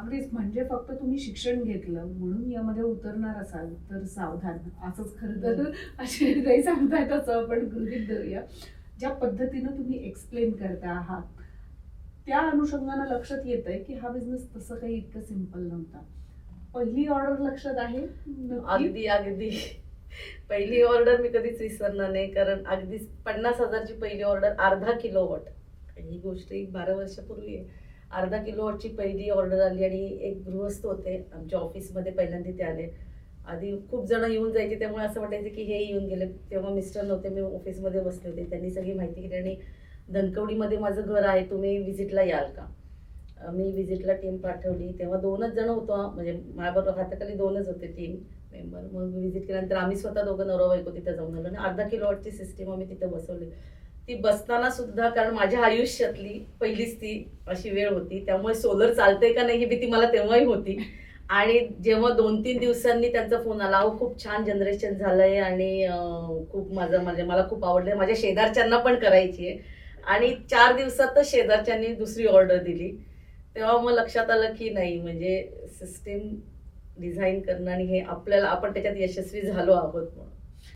अगदीच. म्हणजे फक्त तुम्ही शिक्षण घेतलं म्हणून यामध्ये उतरणार असाल तर सावधान, असंच खरं तर असे काही सांगतायत असं आपण गृहीत धरूया. ज्या पद्धतीनं तुम्ही एक्सप्लेन करता आहात त्या अनुषंगानं लक्षात येत आहे की हा बिझनेस तसं काही इतकं सिम्पल नव्हता. पहिली ऑर्डर लक्षात आहे नक्की? अगदी अगदी पहिली ऑर्डर मी कधीच विसरणार नाही, कारण अगदी 50,000ची पहिली ऑर्डर अर्धा किलोवॉट. ही गोष्ट एक 12 वर्षापूर्वी आहे. अर्धा किलोवॉटची पहिली ऑर्डर आली आणि एक गृहस्थ होते आमच्या ऑफिसमध्ये, पहिल्यांदा ते आले. आधी खूप जण येऊन जायचे, त्यामुळे असं वाटायचं की हे येऊन गेले. तेव्हा मिस्टर नव्हते, मी ऑफिसमध्ये बसले होते. त्यांनी सगळी माहिती केली आणि धनकवडीमध्ये माझं घर आहे, तुम्ही व्हिजिटला याल का? मी व्हिजिटला टीम पाठवली. तेव्हा 2च जण होतो, म्हणजे माझ्याबरोबर हाताखाली 2च होते टीम मेंबर. मग व्हिजिट केल्यानंतर आम्ही स्वतः दोघं नवरा बायको तिथे जाऊन आलो आणि अर्धा किलोवॉटची सिस्टीम आम्ही तिथे बसवली. ती बसताना सुद्धा, कारण माझ्या आयुष्यातली पहिलीच ती अशी वेळ होती, त्यामुळे सोलर चालतंय का नाही ही भीती मला तेव्हाही होती. आणि जेव्हा 2-3 दिवसांनी त्यांचा फोन आला, अहो खूप छान जनरेशन झालंय आणि खूप माझं म्हणजे मला खूप आवडलंय, माझ्या शेजारच्यांना पण करायची आहे. आणि 4 दिवसातच शेजारच्यांनी दुसरी ऑर्डर दिली. तेव्हा मग लक्षात आलं की नाही, म्हणजे सिस्टीम डिझाईन करणं आणि हे आपल्याला, आपण त्याच्यात यशस्वी झालो आहोत म्हणून.